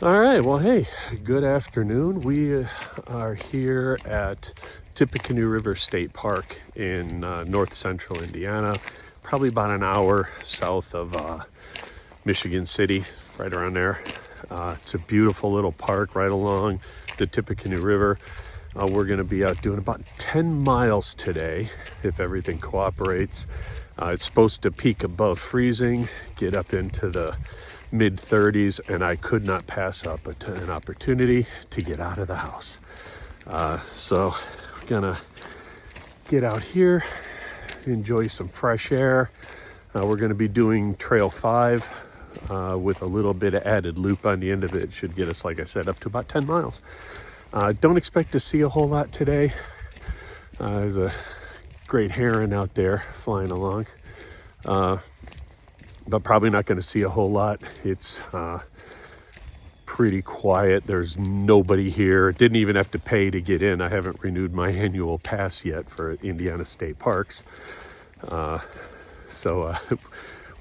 All right, well, hey, good afternoon. We are here at Tippecanoe River State Park in north central Indiana, probably about an hour south of Michigan City, right around there. It's a beautiful little park right along the Tippecanoe River. We're going to be out doing about 10 miles today if everything cooperates. It's supposed to peak above freezing, get up into the mid 30s, and I could not pass up an opportunity to get out of the house. So we're gonna get out here, enjoy some fresh air. We're gonna be doing Trail 5 with a little bit of added loop on the end of it. It should get us, like I said, up to about 10 miles. Don't expect to see a whole lot today. There's a great heron out there flying along. But probably not going to see a whole lot. It's pretty quiet. There's nobody here. Didn't even have to pay to get in. I haven't renewed my annual pass yet for Indiana State Parks. So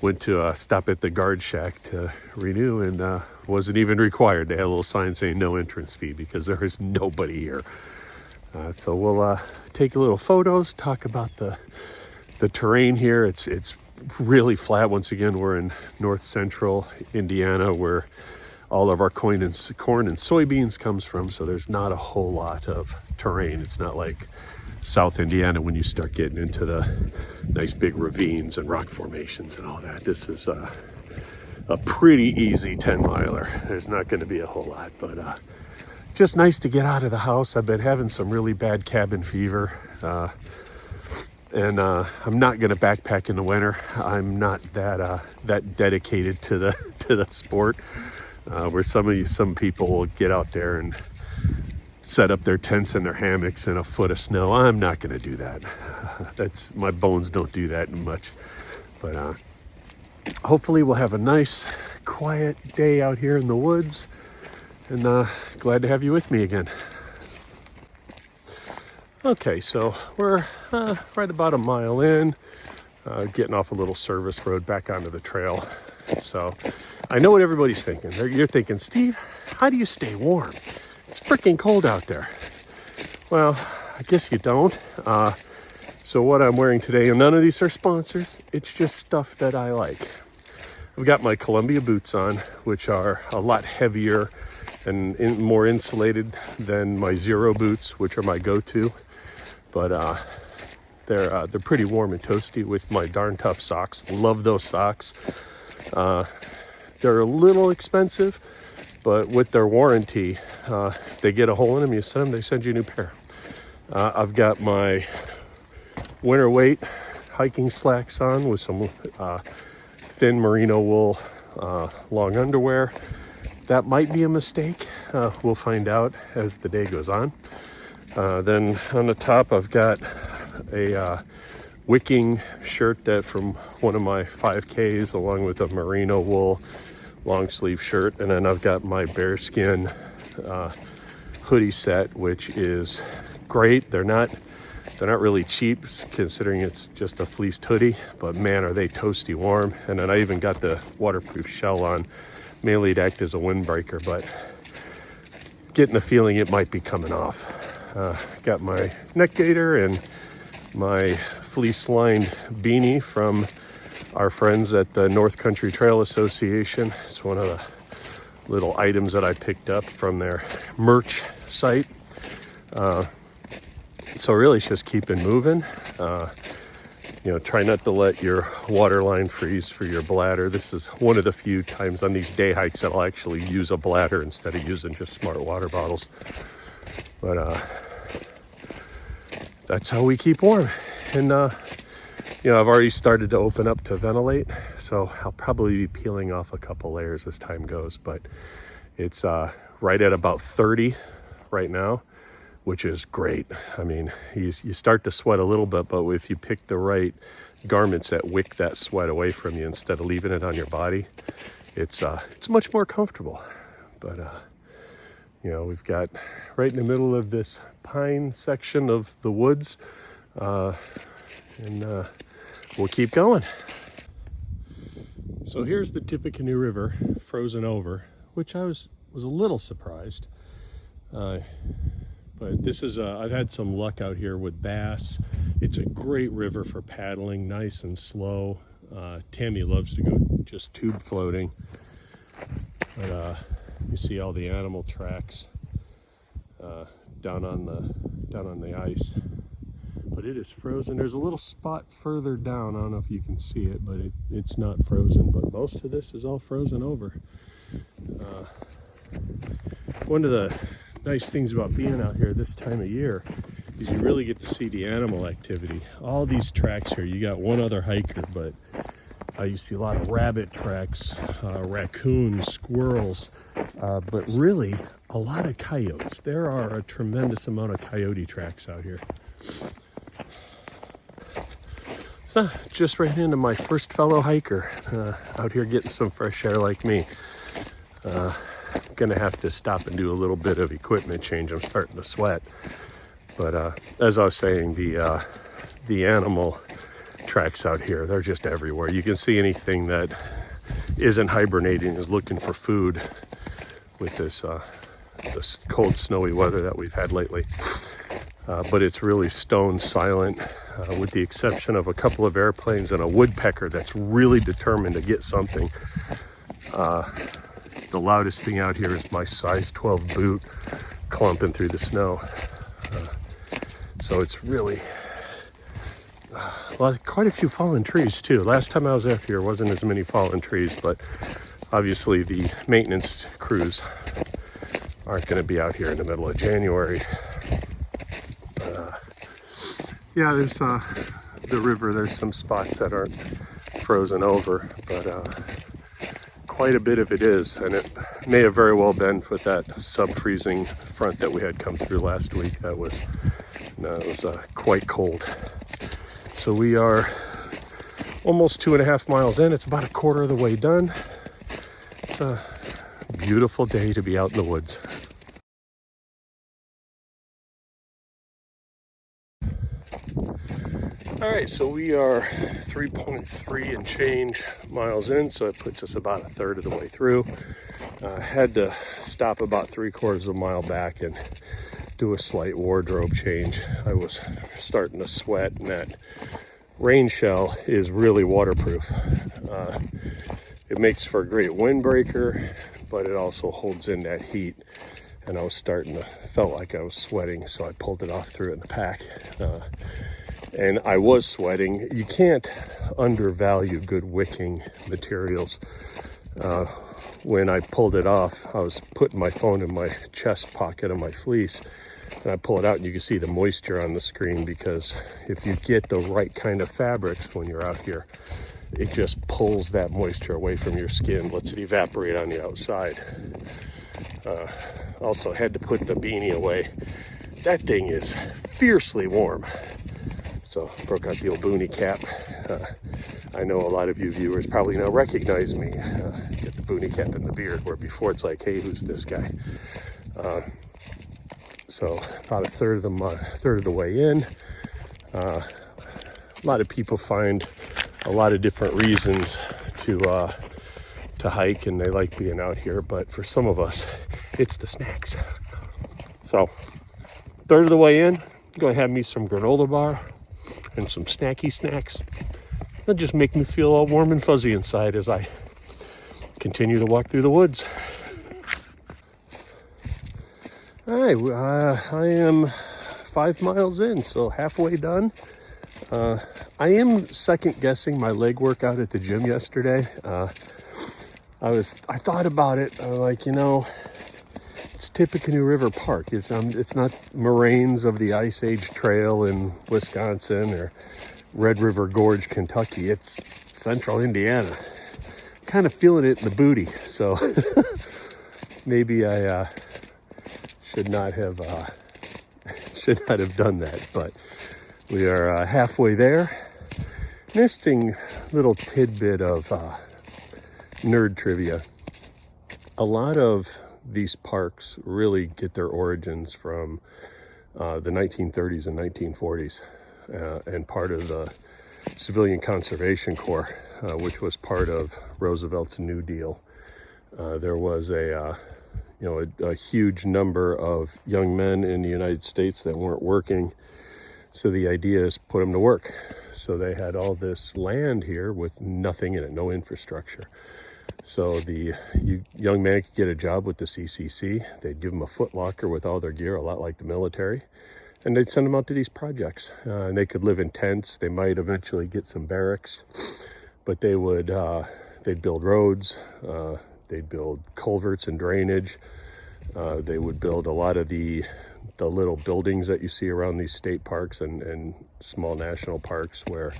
went to stop at the guard shack to renew, and wasn't even required. They had a little sign saying no entrance fee because there is nobody here. So we'll take a little photos, talk about the terrain here. It's really flat. Once again, we're in north central Indiana where all of our corn and soybeans comes from, so there's not a whole lot of terrain. It's not like South Indiana when you start getting into the nice big ravines and rock formations and all that. This is a pretty easy 10 miler. There's not going to be a whole lot, but just nice to get out of the house. I've been having some really bad cabin fever. And I'm not going to backpack in the winter. I'm not that dedicated to the sport. Where some people will get out there and set up their tents and their hammocks in a foot of snow. I'm not going to do that. That's my bones don't do that much. But hopefully we'll have a nice, quiet day out here in the woods. And glad to have you with me again. Okay, so we're right about a mile in, getting off a little service road back onto the trail. So I know what everybody's thinking. You're thinking, Steve, how do you stay warm? It's freaking cold out there. Well, I guess you don't. So what I'm wearing today, and none of these are sponsors, it's just stuff that I like. I've got my Columbia boots on, which are a lot heavier and more insulated than my Zero boots, which are my go-to. But they're pretty warm and toasty with my Darn Tough socks. Love those socks. They're a little expensive, but with their warranty, if they get a hole in them, you send them, they send you a new pair. I've got my winter weight hiking slacks on with some thin merino wool long underwear. That might be a mistake. We'll find out as the day goes on. Then on the top, I've got a wicking shirt that from one of my 5Ks, along with a merino wool long sleeve shirt. And then I've got my bearskin hoodie set, which is great. They're not really cheap considering it's just a fleeced hoodie, but man, are they toasty warm. And then I even got the waterproof shell on, mainly to act as a windbreaker, but getting the feeling it might be coming off. Got my neck gaiter and my fleece lined beanie from our friends at the North Country Trail Association. It's one of the little items that I picked up from their merch site. So really it's just keeping moving. Try not to let your water line freeze for your bladder. This is one of the few times on these day hikes that I'll actually use a bladder instead of using just smart water bottles. But that's how we keep warm. And I've already started to open up to ventilate, so I'll probably be peeling off a couple layers as time goes. But it's right at about 30 right now, which is great. I mean, you start to sweat a little bit, but if you pick the right garments that wick that sweat away from you instead of leaving it on your body, it's much more comfortable. But we've got right in the middle of this pine section of the woods, and we'll keep going. So here's the Tippecanoe River frozen over, which I was was a little surprised. But this is, I've had some luck out here with bass. It's a great river for paddling, nice and slow. Tammy loves to go just tube floating. But you see all the animal tracks down on the ice. But it is frozen. There's a little spot further down. I don't know if you can see it, but it's not frozen. But most of this is all frozen over. One of the nice things about being out here this time of year is you really get to see the animal activity. All these tracks here, you got one other hiker, but you see a lot of rabbit tracks, raccoons, squirrels, but really a lot of coyotes. There are a tremendous amount of coyote tracks out here. So just ran into my first fellow hiker out here getting some fresh air like me. Gonna have to stop and do a little bit of equipment change. I'm starting to sweat. But as I was saying, the animal tracks out here, they're just everywhere. You can see anything that isn't hibernating is looking for food with this cold, snowy weather that we've had lately. But it's really stone silent, with the exception of a couple of airplanes and a woodpecker that's really determined to get something. The loudest thing out here is my size 12 boot clumping through the snow. So it's really quite a few fallen trees too. Last time I was out here wasn't as many fallen trees, but obviously the maintenance crews aren't going to be out here in the middle of January. Yeah, there's the river. There's some spots that aren't frozen over, but quite a bit of it is, and it may have very well been with that sub-freezing front that we had come through last week. That was quite cold. So we are almost 2.5 miles in. It's about a quarter of the way done. It's a beautiful day to be out in the woods. All right, so we are 3.3 and change miles in, so it puts us about a third of the way through. Had to stop about 3/4 of a mile back and do a slight wardrobe change. I was starting to sweat, and that rain shell is really waterproof. It makes for a great windbreaker, but it also holds in that heat. And I was felt like I was sweating, so I pulled it off, threw it in the pack. And I was sweating. You can't undervalue good wicking materials. When I pulled it off, I was putting my phone in my chest pocket of my fleece, and I pull it out and you can see the moisture on the screen, because if you get the right kind of fabrics when you're out here, it just pulls that moisture away from your skin, lets it evaporate on the outside. Also had to put the beanie away. That thing is fiercely warm. So broke out the old boonie cap. I know a lot of you viewers probably now recognize me. Get the boonie cap and the beard, where before it's like, hey, who's this guy? So about a third of the way in. A lot of people find a lot of different reasons to hike, and they like being out here. But for some of us, it's the snacks. So third of the way in, gonna have me some granola bar and some snacky snacks. That'll just make me feel all warm and fuzzy inside as I continue to walk through the woods. All right, I am 5 miles in, so halfway done. I am second guessing my leg workout at the gym yesterday. I thought about it. Like, it's Tippecanoe River Park. It's not moraines of the Ice Age Trail in Wisconsin or Red River Gorge, Kentucky. It's central Indiana. Kind of feeling it in the booty. So maybe I should not have done that. But we are halfway there. Interesting little tidbit of nerd trivia. A lot of these parks really get their origins from the 1930s and 1940s, and part of the Civilian Conservation Corps, which was part of Roosevelt's New Deal. There was a a huge number of young men in the United States that weren't working. So the idea is put them to work. So they had all this land here with nothing in it, no infrastructure. So the young man could get a job with the CCC. They'd give them a foot locker with all their gear, a lot like the military. And they'd send them out to these projects. And they could live in tents. They might eventually get some barracks. But they would, they'd build roads. They'd build culverts and drainage. They would build a lot of the little buildings that you see around these state parks and small national parks where,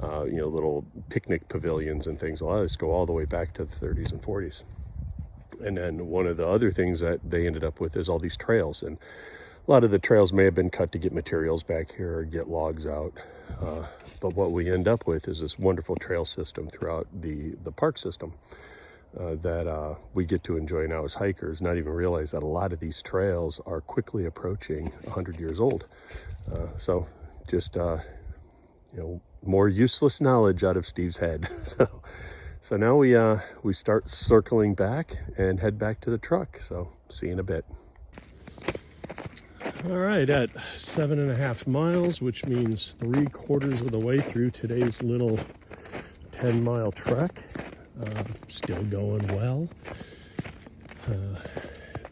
little picnic pavilions and things. A lot of this go all the way back to the 30s and 40s. And then one of the other things that they ended up with is all these trails. And a lot of the trails may have been cut to get materials back here or get logs out. But what we end up with is this wonderful trail system throughout the park system. That we get to enjoy now as hikers, not even realize that a lot of these trails are quickly approaching 100 years old. So just, more useless knowledge out of Steve's head. So now we start circling back and head back to the truck. So see you in a bit. All right, at 7.5 miles, which means 3/4 of the way through today's little 10-mile trek. Still going well.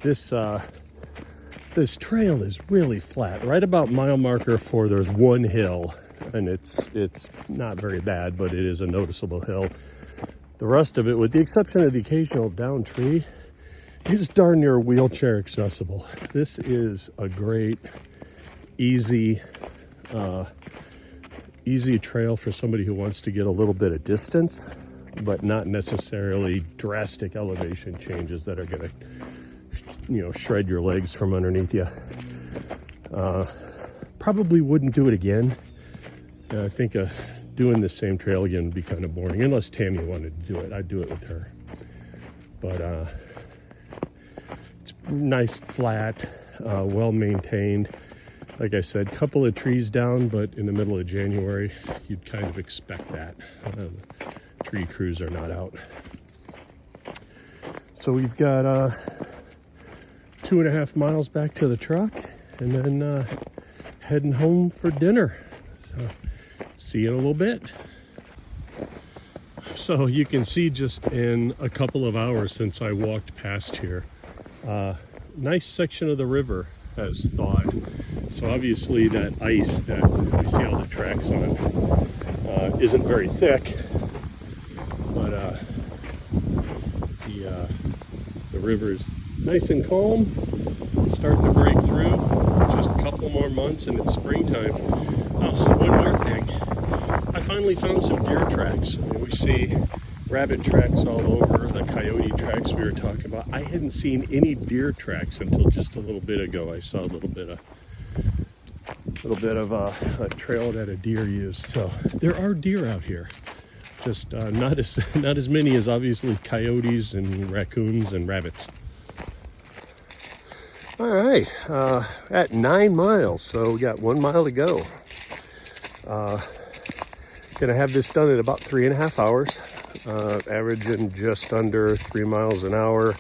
This trail is really flat. Right about mile marker 4, there's one hill, and it's not very bad, but it is a noticeable hill. The rest of it, with the exception of the occasional down tree, is darn near wheelchair accessible. This is a great, easy trail for somebody who wants to get a little bit of distance, but not necessarily drastic elevation changes that are going to, shred your legs from underneath you. Probably wouldn't do it again. I think doing the same trail again would be kind of boring, unless Tammy wanted to do it. I'd do it with her. But it's nice, flat, well maintained. Like I said, couple of trees down, but in the middle of January, you'd kind of expect that. Tree crews are not out. So we've got 2.5 miles back to the truck, and then heading home for dinner. So see you in a little bit. So you can see just in a couple of hours since I walked past here, nice section of the river has thawed. So obviously that ice that we see all the tracks on isn't very thick. But the river's nice and calm, starting to break through. Just a couple more months and it's springtime. Oh, one more thing. I finally found some deer tracks. We see rabbit tracks all over, the coyote tracks we were talking about. I hadn't seen any deer tracks until just a little bit ago. I saw a little bit of a trail that a deer used. So there are deer out here. Just not as many as obviously coyotes and raccoons and rabbits. All right, at 9 miles, so we got 1 mile to go. Gonna have this done in about 3.5 hours, averaging just under 3 miles an hour,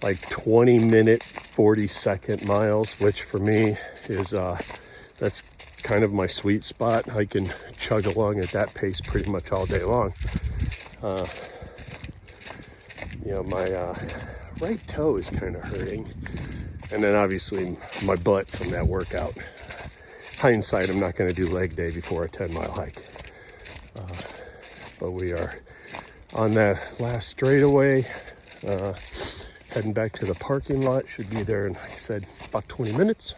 like 20-minute, 40-second miles, which for me is that's kind of my sweet spot. I can chug along at that pace pretty much all day long. My right toe is kind of hurting, and then obviously my butt from that workout. Hindsight, I'm not going to do leg day before a 10-mile hike, but we are on that last straightaway, heading back to the parking lot. Should be there in, like I said, about 20 minutes,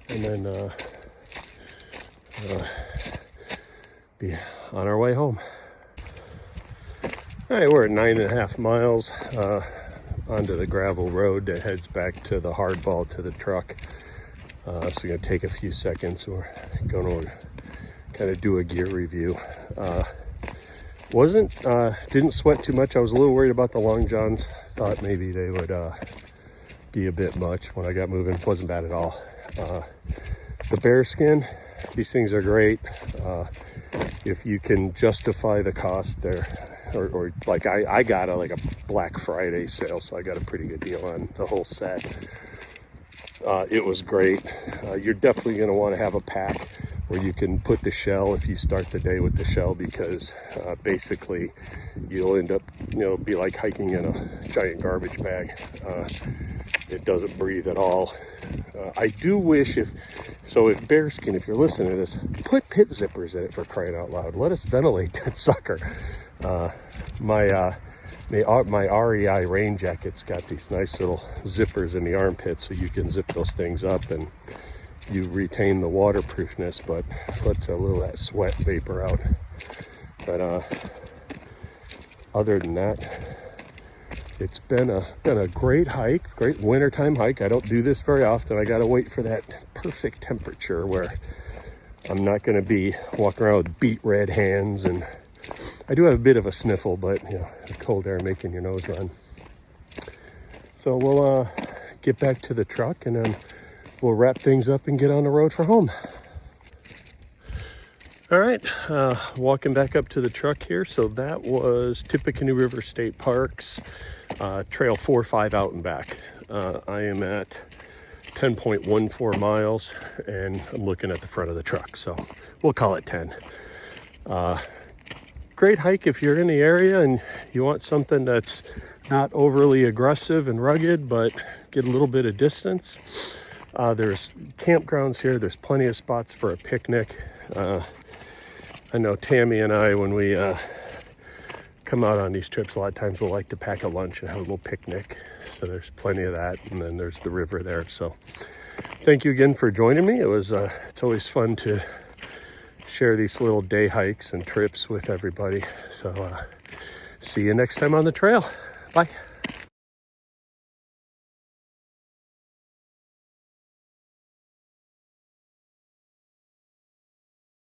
and then be on our way home. All right, we're at 9.5 miles onto the gravel road that heads back to the hardball to the truck. So we're gonna take a few seconds. We're going to kind of do a gear review. Didn't sweat too much. I was a little worried about the long johns. Thought maybe they would be a bit much when I got moving. Wasn't bad at all. The bear skin, these things are great. If you can justify the cost, they're or like I got like a Black Friday sale, so I got a pretty good deal on the whole set. It was great. You're definitely going to want to have a pack where you can put the shell if you start the day with the shell, because basically you'll end up, be like hiking in a giant garbage bag. It doesn't breathe at all. I do wish if Bearskin, if you're listening to this, put pit zippers in it, for crying out loud. Let us ventilate that sucker. My REI rain jacket's got these nice little zippers in the armpits, so you can zip those things up and you retain the waterproofness, but lets a little of that sweat vapor out. But other than that, it's been a great hike, great wintertime hike. I don't do this very often. I gotta wait for that perfect temperature where I'm not gonna be walking around with beet red hands, and I do have a bit of a sniffle, but the cold air making your nose run. So we'll get back to the truck, and then we'll wrap things up and get on the road for home. All right, walking back up to the truck here. So that was Tippecanoe River State Park's Trail 4-5 out and back. I am at 10.14 miles, and I'm looking at the front of the truck, so we'll call it 10. Great hike if you're in the area and you want something that's not overly aggressive and rugged, but get a little bit of distance. There's campgrounds here. There's plenty of spots for a picnic. I know Tammy and I, when we come out on these trips, a lot of times we'll like to pack a lunch and have a little picnic. So there's plenty of that. And then there's the river there. So thank you again for joining me. It's always fun to share these little day hikes and trips with everybody. So see you next time on the trail. Bye.